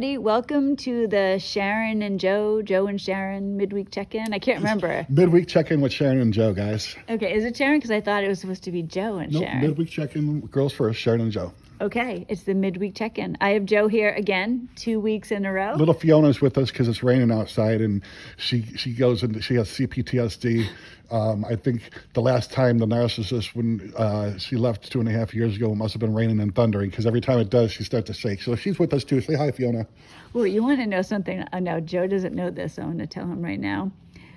everybody. Welcome to the Sharon and Joe and Sharon midweek check-in. I can't remember. Midweek check-in with Sharon and Joe, guys. Okay, is it Sharon? Because I thought it was supposed to be Joe and Sharon. Midweek check-in, girls first, Sharon and Joe. Okay, it's the midweek check-in. I have Joe here again, 2 weeks in a row. Little Fiona's with us because it's raining outside, and she goes and she has CPTSD. I think the last time the narcissist, when she left 2.5 years ago, it must have been raining and thundering because every time it does, she starts to shake. So she's with us too. Say hi, Fiona. Well, you want to know something? No, Joe doesn't know this, so I'm going to tell him right now.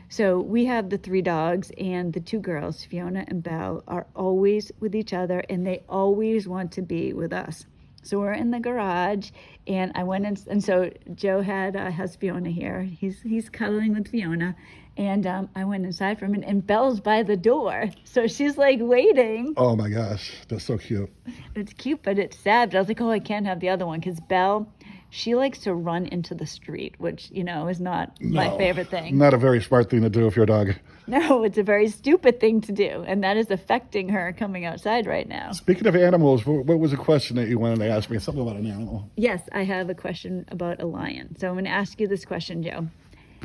So we have the 3 dogs, and the 2 girls, Fiona and Belle, are always with each other, and they always want to be with us. So we're in the garage, and I went in, and so Joe has Fiona here. He's cuddling with Fiona, and I went inside for him, and Belle's by the door, so she's like waiting. Oh my gosh, that's so cute. It's cute, but it's sad. But I was like, oh, I can't have the other one because Belle, she likes to run into the street, which, is not my favorite thing. Not a very smart thing to do if you're a dog. No, it's a very stupid thing to do, and that is affecting her coming outside right now. Speaking of animals, what was a question that you wanted to ask me? Something about an animal. Yes, I have a question about a lion. So I'm going to ask you this question, Joe.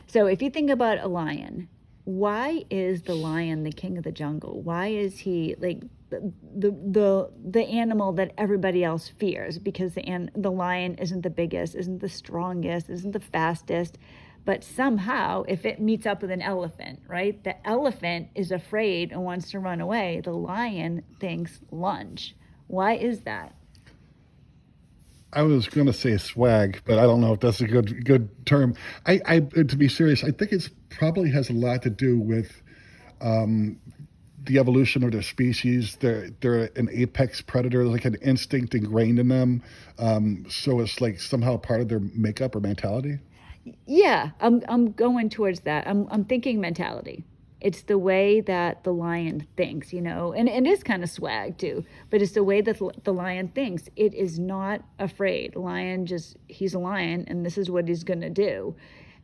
So if you think about a lion, why is the lion the king of the jungle? Why is he like the animal that everybody else fears? Because the lion isn't the biggest, isn't the strongest, isn't the fastest. But somehow, if it meets up with an elephant, right? The elephant is afraid and wants to run away. The lion thinks lunge. Why is that? I was going to say swag, but I don't know if that's a good term. I to be serious, I think it probably has a lot to do with the evolution of their species. They're an apex predator, like an instinct ingrained in them. So it's like somehow part of their makeup or mentality. Yeah, I'm going towards that. I'm thinking mentality. It's the way that the lion thinks, and it is kind of swag too, but it's the way that the lion thinks. It is not afraid. He's a lion, and this is what he's going to do.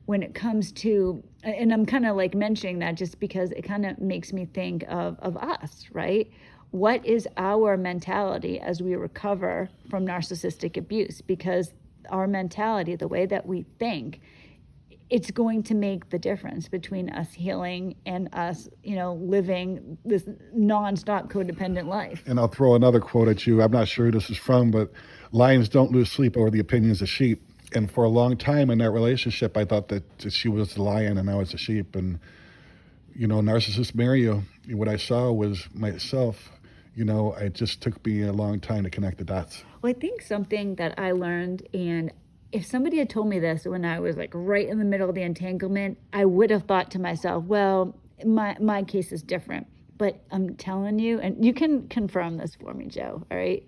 When it comes to, and I'm kind of like mentioning that just because it kind of makes me think of us, right? What is our mentality as we recover from narcissistic abuse? Because our mentality, the way that we think, it's going to make the difference between us healing and us, living this nonstop codependent life. And I'll throw another quote at you. I'm not sure who this is from, but lions don't lose sleep over the opinions of sheep. And for a long time in that relationship, I thought that she was the lion and I was the sheep. And, narcissists marry you. What I saw was myself. It just took me a long time to connect the dots. Well, I think something that I learned, and if somebody had told me this when I was like right in the middle of the entanglement, I would have thought to myself, well, my case is different. But I'm telling you, and you can confirm this for me, Joe, all right?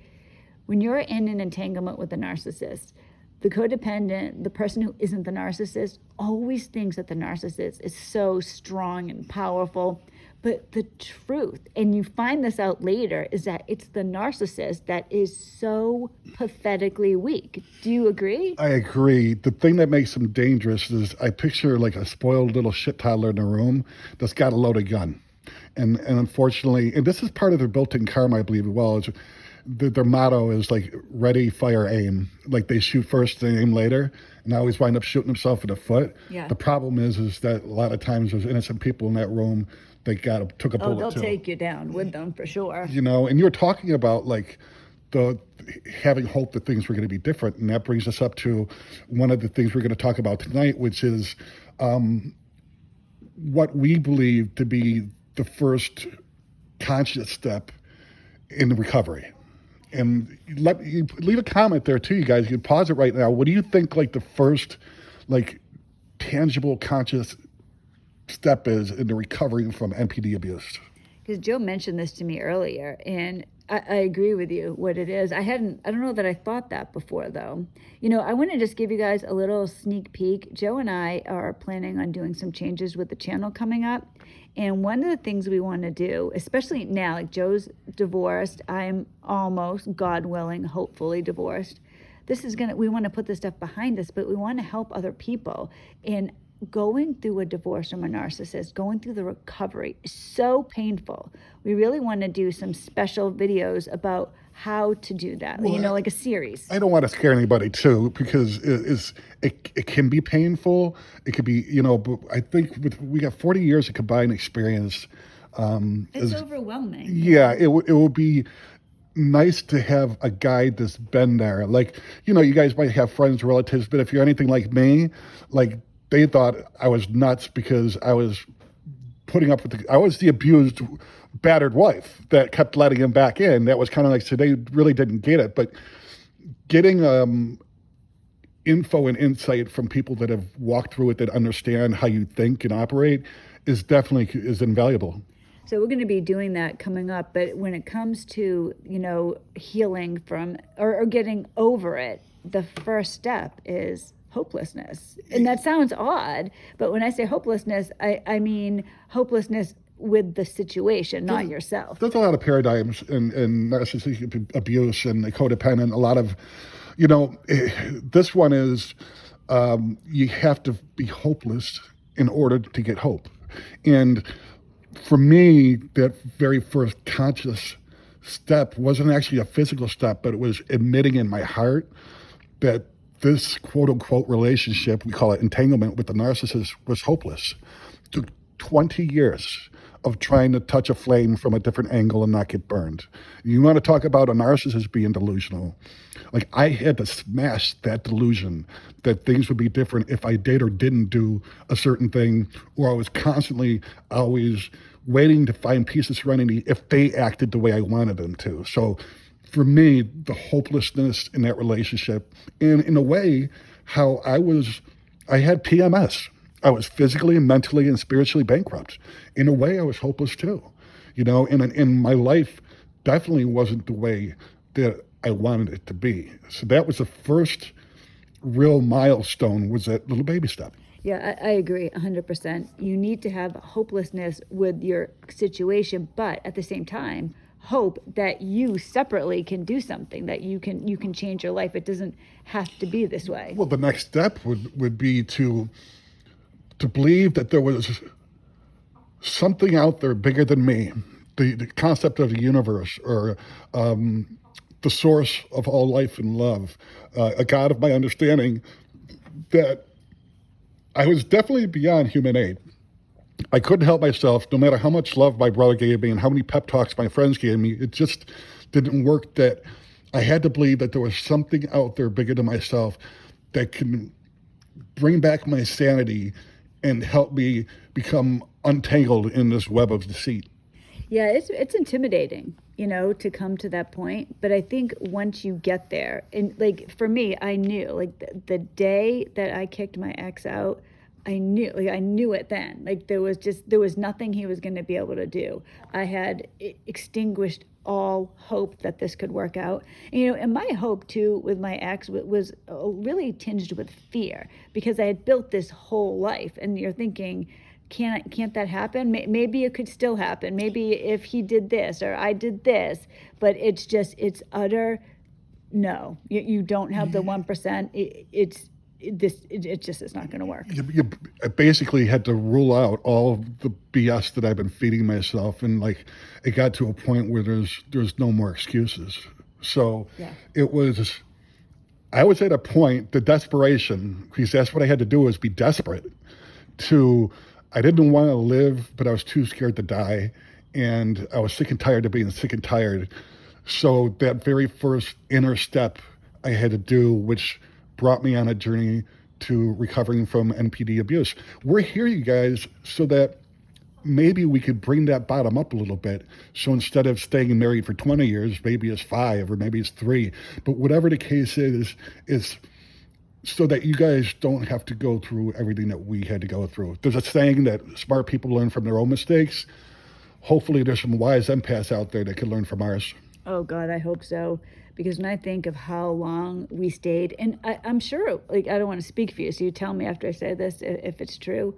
When you're in an entanglement with a narcissist, the codependent, the person who isn't the narcissist, always thinks that the narcissist is so strong and powerful. But the truth, and you find this out later, is that it's the narcissist that is so pathetically weak. Do you agree? I agree. The thing that makes them dangerous is I picture like a spoiled little shit toddler in a room that's got a loaded gun. And unfortunately, and this is part of their built-in karma, I believe, as well. Their motto is like ready, fire, aim. Like they shoot first, they aim later, and I always wind up shooting themselves in the foot. Yeah. The problem is that a lot of times there's innocent people in that room that took a bullet. Oh, they'll too. take you down with them for sure. And you're talking about like the having hope that things were going to be different, and that brings us up to one of the things we're going to talk about tonight, which is what we believe to be the first conscious step in the recovery. And leave a comment there too, you guys. You can pause it right now. What do you think like the first like tangible conscious step is in the recovery from NPD abuse? Because Joe mentioned this to me earlier, and I agree with you what it is. I don't know that I thought that before though. I want to just give you guys a little sneak peek. Joe and I are planning on doing some changes with the channel coming up. And one of the things we want to do, especially now, like Joe's divorced, I'm almost, God willing, hopefully divorced. We want to put this stuff behind us, but we want to help other people. And going through a divorce from a narcissist, going through the recovery is so painful. We really want to do some special videos about how to do that, Well, like a series. I don't want to scare anybody too, because it can be painful. It could be, but I think we got 40 years of combined experience. It's overwhelming. Yeah, it will be nice to have a guide that's been there. Like, you guys might have friends, relatives, but if you're anything like me, like they thought I was nuts because I was putting up with I was the abused, battered wife that kept letting him back in. That was kind of like, so they really didn't get it. But getting info and insight from people that have walked through it, that understand how you think and operate, is invaluable. So we're going to be doing that coming up. But when it comes to, healing from or getting over it, the first step is hopelessness. And that sounds odd, but when I say hopelessness, I mean hopelessness with the situation, not yourself. There's a lot of paradigms in narcissistic abuse and codependent. A lot of, this one is you have to be hopeless in order to get hope. And for me, that very first conscious step wasn't actually a physical step, but it was admitting in my heart that this quote unquote relationship, we call it entanglement with the narcissist, was hopeless. It took 20 years of trying to touch a flame from a different angle and not get burned. You want to talk about a narcissist being delusional? Like, I had to smash that delusion that things would be different if I did or didn't do a certain thing, or I was constantly always waiting to find peace of serenity if they acted the way I wanted them to. So for me, the hopelessness in that relationship, and in a way, how I had PMS. I was physically, mentally, and spiritually bankrupt. In a way, I was hopeless too, and my life definitely wasn't the way that I wanted it to be. So that was the first real milestone, was that little baby step. Yeah, I agree 100%. You need to have hopelessness with your situation, but at the same time, hope that you separately can do something, that you can change your life. It doesn't have to be this way. Well, the next step would be to believe that there was something out there bigger than me, the concept of the universe, or the source of all life and love, a God of my understanding, that I was definitely beyond human aid. I couldn't help myself, no matter how much love my brother gave me and how many pep talks my friends gave me. It just didn't work. That I had to believe that there was something out there bigger than myself that can bring back my sanity and help me become untangled in this web of deceit. Yeah, it's intimidating, to come to that point. But I think once you get there, and like for me, I knew, like the day that I kicked my ex out, I knew it then. Like there was nothing he was going to be able to do. I had extinguished all hope that this could work out. And my hope too with my ex was really tinged with fear, because I had built this whole life, and you're thinking, can't that happen? Maybe it could still happen. Maybe if he did this or I did this, but it's utter no. You don't have the 1%. It's not going to work. You basically had to rule out all of the BS that I've been feeding myself, and like it got to a point where there's no more excuses. So yeah. I was at a point, the desperation, because that's what I had to do, was be desperate. I didn't want to live, but I was too scared to die, and I was sick and tired of being sick and tired. So that very first inner step I had to do, which brought me on a journey to recovering from NPD abuse. We're here, you guys, so that maybe we could bring that bottom up a little bit. So instead of staying married for 20 years, maybe it's 5 or maybe it's 3. But whatever the case is so that you guys don't have to go through everything that we had to go through. There's a saying that smart people learn from their own mistakes. Hopefully there's some wise empaths out there that can learn from ours. Oh God, I hope so. Because when I think of how long we stayed, and I'm sure, like, I don't want to speak for you, so you tell me after I say this if it's true.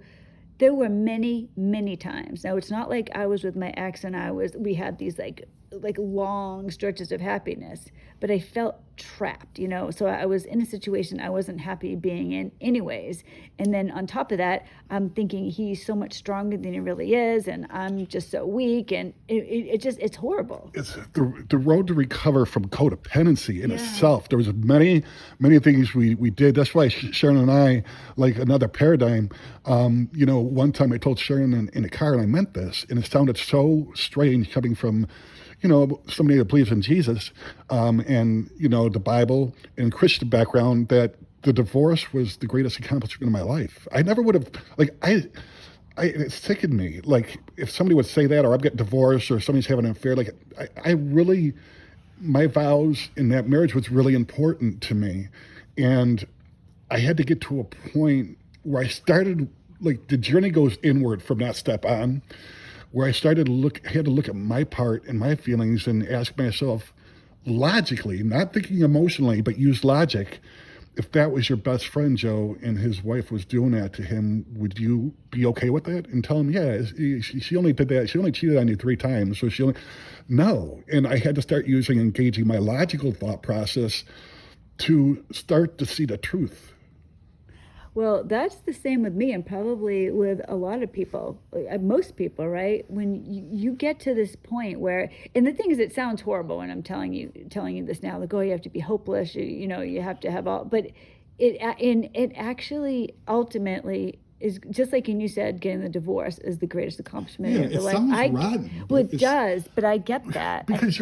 There were many, many times. Now, it's not like I was with my ex and we had these like like long stretches of happiness, but I felt trapped, so I was in a situation I wasn't happy being in anyways. And then on top of that, I'm thinking he's so much stronger than he really is, and I'm just so weak, and it's horrible. It's the road to recover from codependency in Yeah. itself. There was many things we did. That's why Sharon and I, like another paradigm. One time I told Sharon in a car, and I meant this, and it sounded so strange coming from, somebody that believes in Jesus, and the Bible and Christian background, that the divorce was the greatest accomplishment of my life. I never would have, it sickened me. Like, if somebody would say that, or I'm getting divorced, or somebody's having an affair, I really, my vows in that marriage was really important to me. And I had to get to a point where I started, the journey goes inward from that step on, where I started had to look at my part and my feelings and ask myself logically, not thinking emotionally, but use logic. If that was your best friend, Joe, and his wife was doing that to him, would you be okay with that? And tell him, yeah, she only did that. She only cheated on you 3 times. So no. And I had to start engaging my logical thought process to start to see the truth. Well, that's the same with me, and probably with a lot of people, most people, right? When you get to this point where, and the thing is, it sounds horrible when I'm telling you this now. Like, oh, you have to be hopeless. You have to have all, but it actually ultimately is just like, and you said, getting the divorce is the greatest accomplishment of your life. Sounds rotten. Well, it does, but I get that because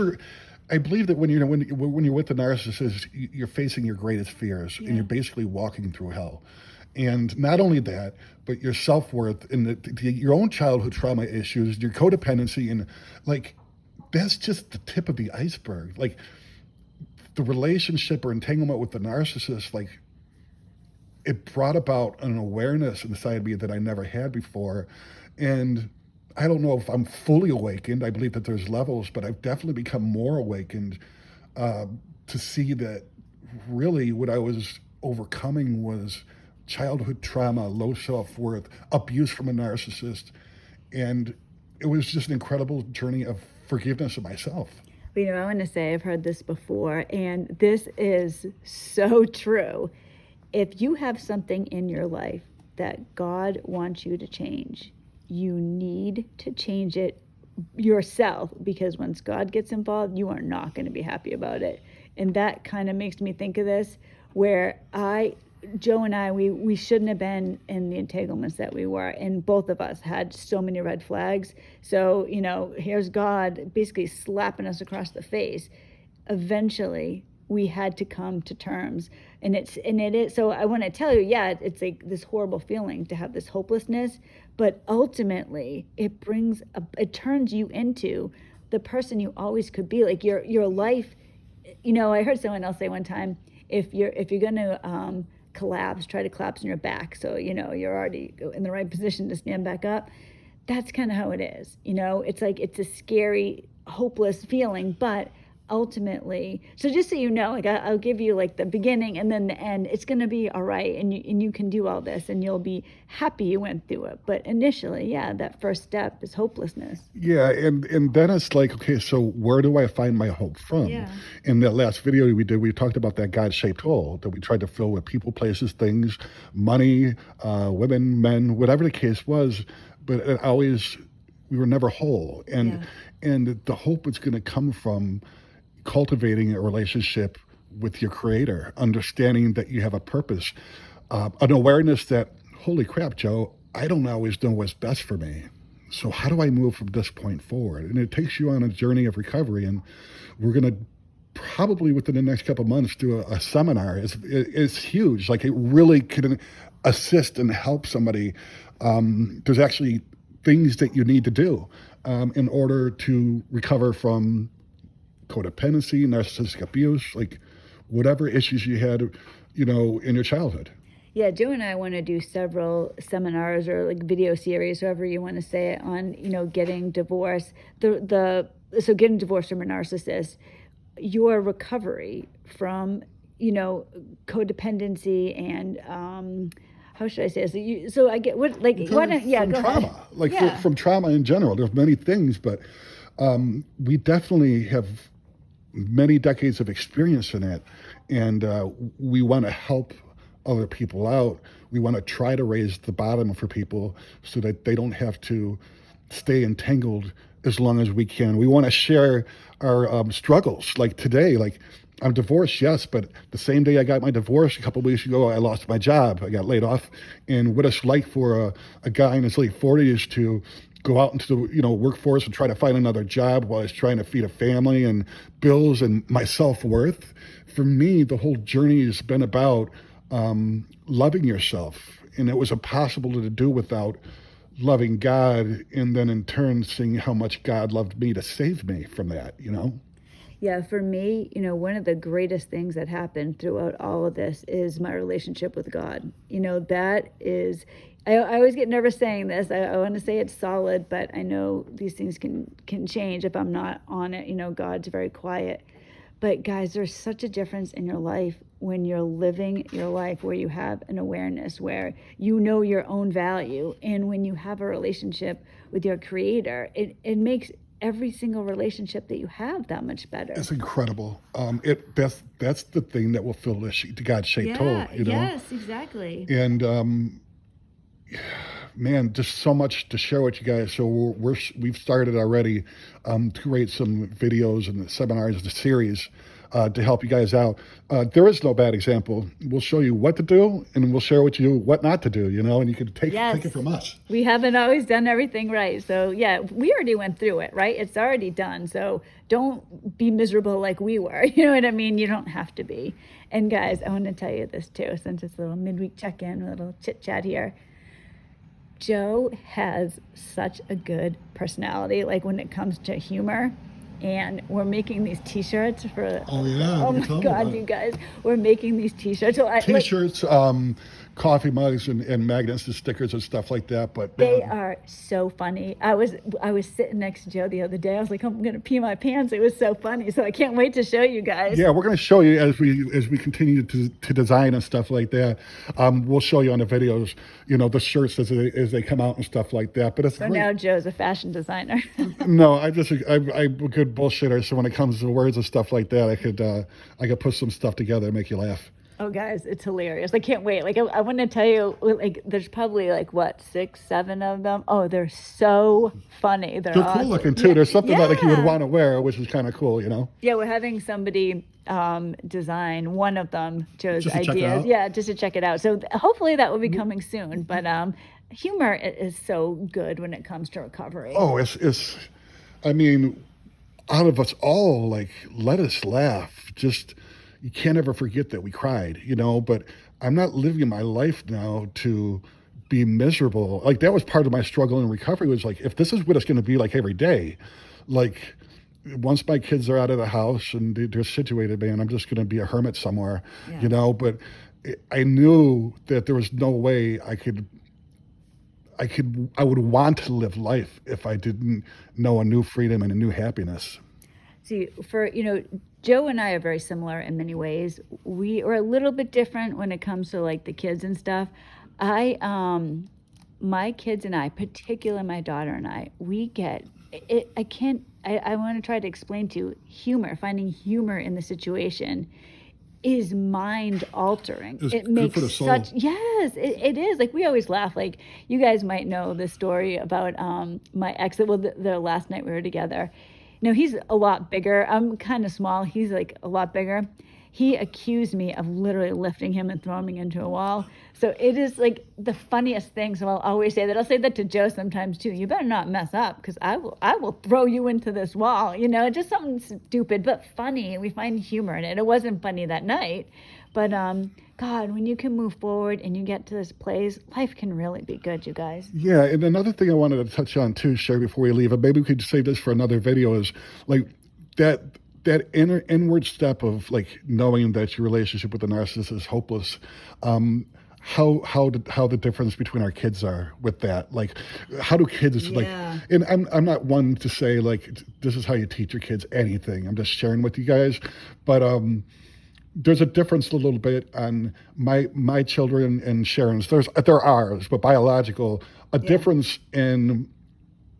I believe that when you're with the narcissist, you're facing your greatest fears, and you're basically walking through hell. And not only that, but your self-worth and your own childhood trauma issues, your codependency, and that's just the tip of the iceberg. Like, the relationship or entanglement with the narcissist, it brought about an awareness inside me that I never had before. And I don't know if I'm fully awakened. I believe that there's levels, but I've definitely become more awakened to see that really what I was overcoming was childhood trauma, low self-worth, abuse from a narcissist. And it was just an incredible journey of forgiveness of myself. I want to say, I've heard this before, and this is so true. If you have something in your life that God wants you to change, you need to change it yourself, because once God gets involved, you are not going to be happy about it. And that kind of makes me think of this, where Joe and I, we shouldn't have been in the entanglements that we were, and both of us had so many red flags. So, here's God basically slapping us across the face. Eventually, we had to come to terms, and it is. So I want to tell you, it's like this horrible feeling to have this hopelessness, but ultimately, it turns you into the person you always could be. Like, your life. I heard someone else say one time, if you're going to try to collapse on your back, so you're already in the right position to stand back up. That's kind of how it is. It's like, it's a scary, hopeless feeling, but ultimately, so just so you know, I'll give you the beginning and then the end. It's going to be all right, and you can do all this, and you'll be happy you went through it. But initially, that first step is hopelessness. Yeah, and then it's like, okay, so where do I find my hope from? Yeah. In that last video we did, we talked about that God-shaped hole that we tried to fill with people, places, things, money, women, men, whatever the case was. But we were never whole, and the hope is going to come from cultivating a relationship with your creator, understanding that you have a purpose, an awareness that, holy crap, Joe, I don't always know what's best for me. So how do I move from this point forward? And it takes you on a journey of recovery. And we're going to probably within the next couple of months do a seminar. It's huge. It really can assist and help somebody. There's actually things that you need to do in order to recover from codependency, narcissistic abuse, whatever issues you had, in your childhood. Yeah, Joe and I want to do several seminars or video series, however you want to say it, on getting divorced. So getting divorced from a narcissist, your recovery from codependency, and how should I say this? So I get what from trauma, from trauma in general. There's many things, but We definitely have many decades of experience in it, and we want to help other people out. We want to try to raise the bottom for people so that they don't have to stay entangled as long as we can. We want to share our struggles. Like today, like I'm divorced, yes, but the same day I got my divorce, a couple of weeks ago, I lost my job. I got laid off. And what it's like for a guy in his late 40s to go out into the workforce and try to find another job while he's trying to feed a family and bills and my self-worth. For me, the whole journey has been about loving yourself. And it was impossible to do without loving God, and then in turn seeing how much God loved me to save me from that. Yeah, for me, one of the greatest things that happened throughout all of this is my relationship with God. That is, I always get nervous saying this. I want to say it's solid, but I know these things can change if I'm not on it. God's very quiet. But guys, there's such a difference in your life when you're living your life where you have an awareness, where you know your own value. And when you have a relationship with your creator, it makes every single relationship that you have that much better. It's incredible. That's the thing that will fill the God-shaped hole. Yes, exactly. And man, just so much to share with you guys. So we've started already to create some videos and seminars and a series to help you guys out. There is no bad example. We'll show you what to do, and we'll share with you what not to do, and you can take it from us. We haven't always done everything right. So yeah, we already went through it, right? It's already done. So don't be miserable like we were. You know what I mean? You don't have to be. And guys, I want to tell you this too, since it's a little midweek check-in, a little chit-chat here. Joe has such a good personality, like when it comes to humor. And we're making these T-shirts for. Oh yeah! Oh my God, you guys! We're making these T-shirts. So T-shirts, coffee mugs, and magnets and stickers and stuff like that. But they are so funny. I was sitting next to Joe the other day. I was like, I'm gonna pee my pants. It was so funny. So I can't wait to show you guys. Yeah, we're gonna show you as we continue to design and stuff like that. We'll show you on the videos, the shirts as they come out and stuff like that. But it's so great. Now Joe's a fashion designer. No, I'm a good bullshitter. So when it comes to words and stuff like that, I could put some stuff together and make you laugh. Oh, guys, it's hilarious. I can't wait. Like, I want to tell you, like, there's probably, 6, 7 of them. Oh, they're so funny. They're awesome. Cool looking, too. Yeah. There's something that you would want to wear, which is kind of cool, Yeah, we're having somebody design one of them, Joe's ideas. Yeah, just to check it out. So hopefully that will be coming soon. But humor is so good when it comes to recovery. Oh, I mean, out of us all, let us laugh. Just... You can't ever forget that we cried, but I'm not living my life now to be miserable. Like, that was part of my struggle in recovery, was like, if this is what it's going to be like every day, like, once my kids are out of the house and they're situated, man, I'm just going to be a hermit somewhere, but I knew that there was no way I would want to live life if I didn't know a new freedom and a new happiness. See, Joe and I are very similar in many ways. We are a little bit different when it comes to the kids and stuff. My kids and I, particularly my daughter and I, we get it. I want to try to explain to you, finding humor in the situation is mind altering. It makes for the soul. It is. Like, we always laugh. Like, you guys might know the story about my ex. Well, the last night we were together. He's a lot bigger. I'm kind of small. He's a lot bigger. He accused me of literally lifting him and throwing him into a wall. So it is the funniest thing. So I'll always say that. I'll say that to Joe sometimes too. You better not mess up, because I will throw you into this wall. Just something stupid but funny. And we find humor in it. It wasn't funny that night, but God, when you can move forward and you get to this place, life can really be good, you guys. Yeah, and another thing I wanted to touch on too, Sharon, before we leave, and maybe we could save this for another video, is that inward step of knowing that your relationship with the narcissist is hopeless. How the difference between our kids are with that. How do kids and I'm not one to say this is how you teach your kids anything. I'm just sharing with you guys, but there's a difference a little bit on my children and Sharon's. There are, but biological, difference in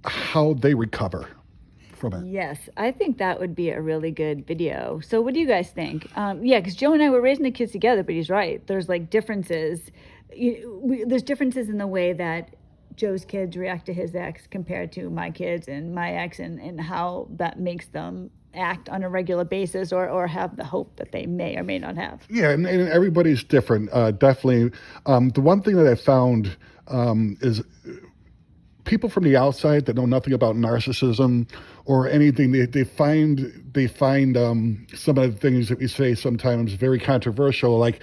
how they recover from it. Yes, I think that would be a really good video. So, what do you guys think? Yeah, because Joe and I were raising the kids together, but he's right. There's like differences. There's differences in the way that Joe's kids react to his ex compared to my kids and my ex, and how that makes them act on a regular basis, or have the hope that they may or may not have. Yeah, and everybody's different. Definitely. The one thing that I found is people from the outside that know nothing about narcissism or anything, they find some of the things that we say sometimes very controversial. Like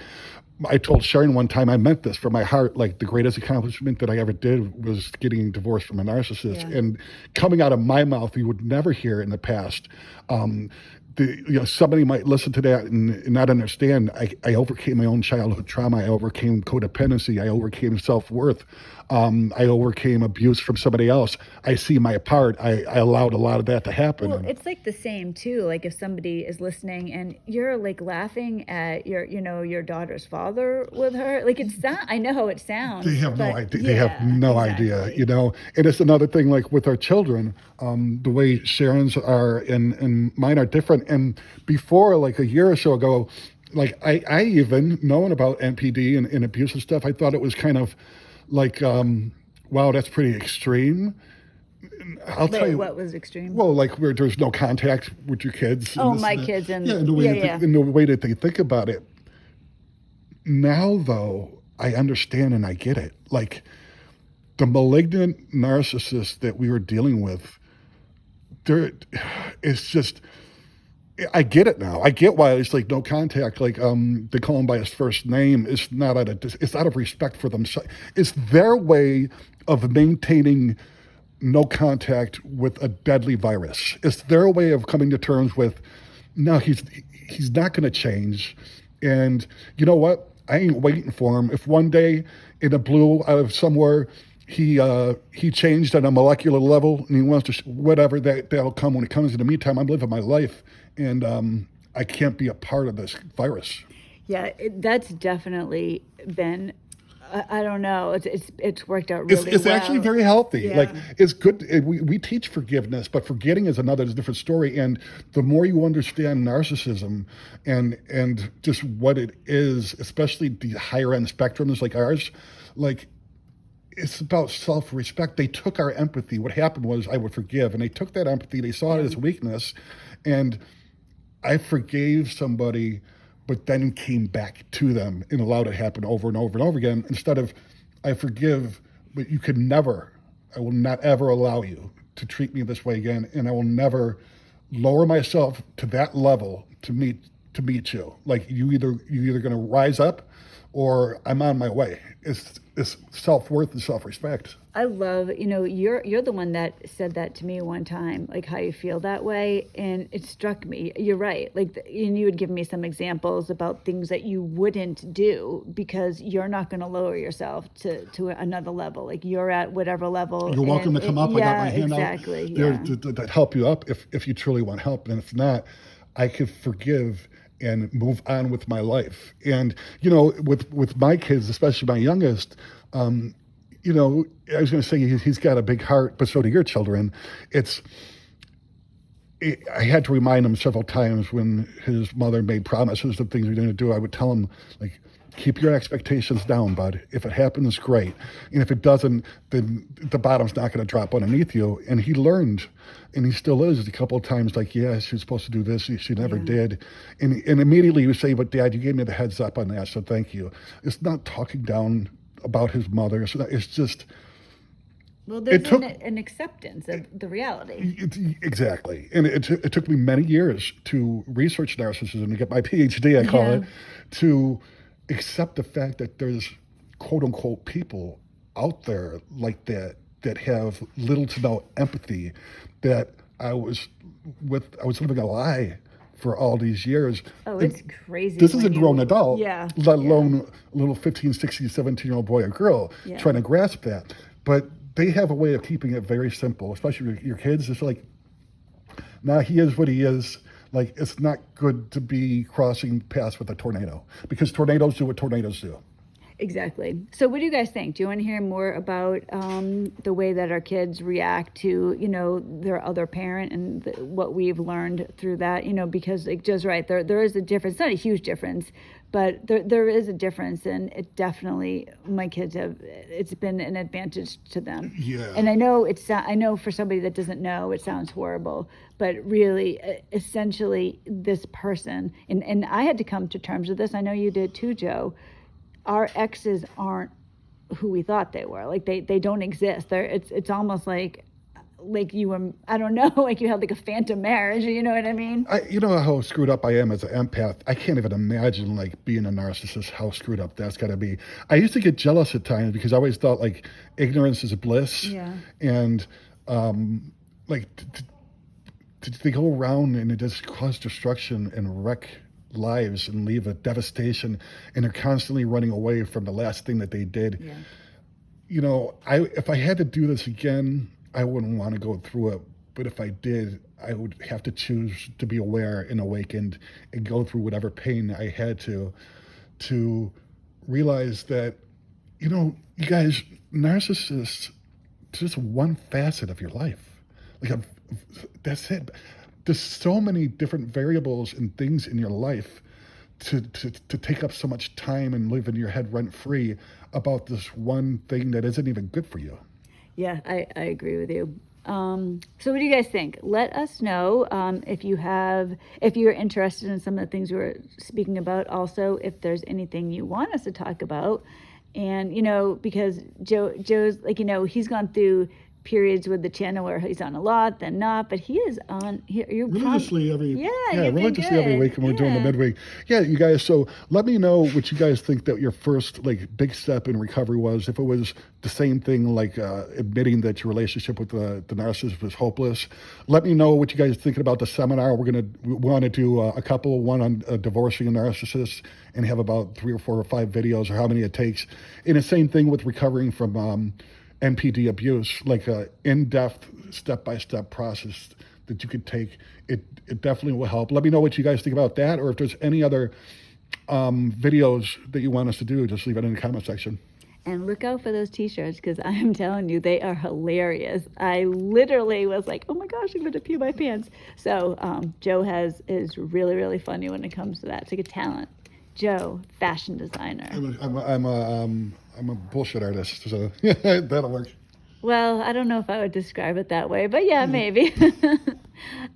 I told Sharon one time, I meant this from my heart. Like the greatest accomplishment that I ever did was getting divorced from a narcissist, Yeah. and coming out of my mouth, you would never hear in the past. Somebody might listen to that and not understand. I overcame my own childhood trauma. I overcame codependency. I overcame self-worth. I overcame abuse from somebody else. I see my part. I allowed a lot of that to happen. Well, it's like the same too. Like if somebody is listening and you're like laughing at your daughter's father with her, like I know how it sounds. They have no but idea. yeah, They have no idea, exactly. And it's another thing, like with our children, the way Sharon's are and mine are different. And before, like a year or so ago, like I even knowing about NPD and abuse and stuff, I thought it was kind of like, wow, that's pretty extreme. I'll tell Wait, you. what was extreme? Well, like where there's no contact with your kids. Oh, and this my and that. kids and Yeah, and the way yeah. in the way that they think about it. Now, though, I understand and I get it. Like the malignant narcissist that we were dealing with, it's just. I get it now. I get why it's like no contact. Like they call him by his first name. It's not it's out of respect for them. It's their way of maintaining no contact with a deadly virus. It's their way of coming to terms with, no, he's not going to change. And you know what? I ain't waiting for him. If one day in a blue out of somewhere he changed on a molecular level and he wants to whatever, that'll come when it comes. In the meantime, I'm living my life, and I can't be a part of this virus. Yeah, that's definitely been. I don't know. It's worked out really It's well. actually very healthy. Yeah. Like it's good. We teach forgiveness, but forgetting is another different story. And the more you understand narcissism and just what it is, especially the higher end spectrums like ours, like it's about self-respect. They took our empathy. What happened was I would forgive, and they took that empathy. They saw it as weakness, and I forgave somebody, but then came back to them and allowed it to happen over and over and over again. Instead of, I forgive, but you could never, I will not ever allow you to treat me this way again, and I will never lower myself to that level to meet you. Like you're either going to rise up, or I'm on my way. It's self-worth and self-respect. I love, you're the one that said that to me one time, like how you feel that way, and it struck me. You're right. Like, and you would give me some examples about things that you wouldn't do because you're not going to lower yourself to another level. Like you're at whatever level. You're welcome to come up. Yeah, I got my hand exactly. out Yeah. there to help you up if you truly want help. And if not, I could forgive and move on with my life. And with my kids, especially my youngest, I was going to say he's got a big heart, but so do your children. I had to remind him several times when his mother made promises of things we didn't do. I would tell him, like, keep your expectations down, bud. If it happens, great. And if it doesn't, then the bottom's not going to drop underneath you. And he learned, and he still is a couple of times, like, yeah, she was supposed to do this. She never did. And immediately you say, but Dad, you gave me the heads up on that, so thank you. It's not talking down about his mother. It's just... Well, there's an acceptance of the reality. Exactly. And it took me many years to research narcissism, to get my PhD, I call it, to accept the fact that there's quote unquote people out there like that have little to no empathy, that I was living a lie for all these years. Oh, it's crazy. This is a grown adult, let alone a little 15, 16, 17-year-old boy or girl trying to grasp that. But they have a way of keeping it very simple, especially with your kids. It's like, nah, he is what he is. Like, it's not good to be crossing paths with a tornado, because tornadoes do what tornadoes do. Exactly. So what do you guys think? Do you want to hear more about the way that our kids react to, their other parent and what we've learned through that? Because like Joe's right, there is a difference, not a huge difference, but there is a difference, and it definitely, my kids it's been an advantage to them. Yeah. And I know for somebody that doesn't know, it sounds horrible, but really, essentially, this person, and I had to come to terms with this. I know you did too, Joe. Our exes aren't who we thought they were. Like they don't exist. It's almost like you were, I don't know, like you had like a phantom marriage. You know what I mean? You know how screwed up I am as an empath. I can't even imagine like being a narcissist. How screwed up that's got to be. I used to get jealous at times because I always thought like ignorance is bliss. Yeah. And like to go around and it just cause destruction and wreck lives and leave a devastation, and they're constantly running away from the last thing that they did. Yeah. If I had to do this again, I wouldn't want to go through it, but if I did, I would have to choose to be aware and awakened and go through whatever pain I had to realize that, you guys, narcissists, just one facet of your life. That's it. There's so many different variables and things in your life to take up so much time and live in your head rent free about this one thing that isn't even good for you. Yeah, I agree with you. So what do you guys think? Let us know if you're interested in some of the things we were speaking about. Also, if there's anything you want us to talk about, and because Joe's like he's gone through periods with the channel where he's on a lot, then not, but he is on here. Religiously religiously every week, and we're doing the midweek. Yeah, you guys. So let me know what you guys think that your first big step in recovery was. If it was the same thing like admitting that your relationship with the narcissist was hopeless. Let me know what you guys thinking about the seminar. We want to do a couple, one on divorcing a narcissist, and have about 3 or 4 or 5 videos, or how many it takes. And the same thing with recovering from NPD abuse, like a in-depth, step-by-step process that you could take. It definitely will help. Let me know what you guys think about that, or if there's any other videos that you want us to do, just leave it in the comment section. And look out for those t-shirts, because I am telling you, they are hilarious. I literally was like, oh my gosh, I'm going to pee my pants. So Joe is really, really funny when it comes to that. It's like a talent. Joe, fashion designer. I'm a bullshit artist, so that'll work. Well, I don't know if I would describe it that way, but yeah, maybe.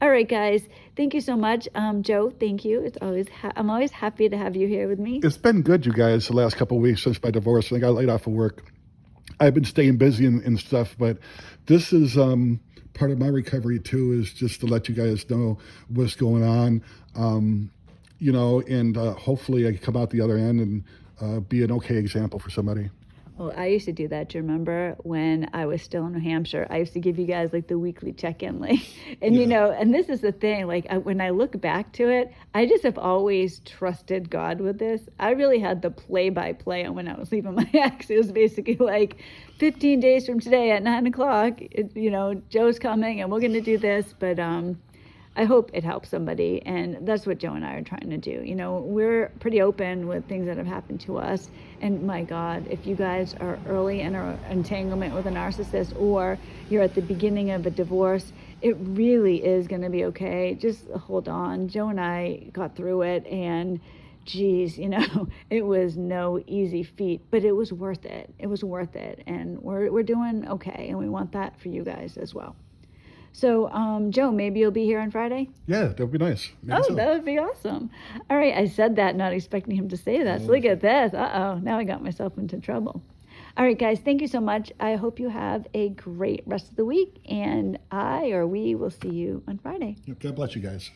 All right, guys. Thank you so much. Joe, thank you. I'm always happy to have you here with me. It's been good, you guys, the last couple of weeks since my divorce. I got laid off of work. I've been staying busy and stuff, but this is part of my recovery too, is just to let you guys know what's going on. And hopefully I can come out the other end and be an okay example for somebody. Well, I used to do that. Do you remember when I was still in New Hampshire? I used to give you guys like the weekly check-in, and and this is the thing. When I look back to it, I just have always trusted God with this. I really had the play-by-play on when I was leaving my ex. It was basically like 15 days from today at 9:00. Joe's coming, and we're going to do this. But I hope it helps somebody, and that's what Joe and I are trying to do. We're pretty open with things that have happened to us, and my God, if you guys are early in an entanglement with a narcissist, or you're at the beginning of a divorce, it really is going to be okay. Just hold on. Joe and I got through it, and geez, it was no easy feat, but it was worth it. It was worth it, and we're doing okay, and we want that for you guys as well. So, Joe, maybe you'll be here on Friday? Yeah, that would be nice. Maybe so. That would be awesome. All right, I said that not expecting him to say that. So look at this. Now I got myself into trouble. All right, guys, thank you so much. I hope you have a great rest of the week, and we will see you on Friday. God bless you guys.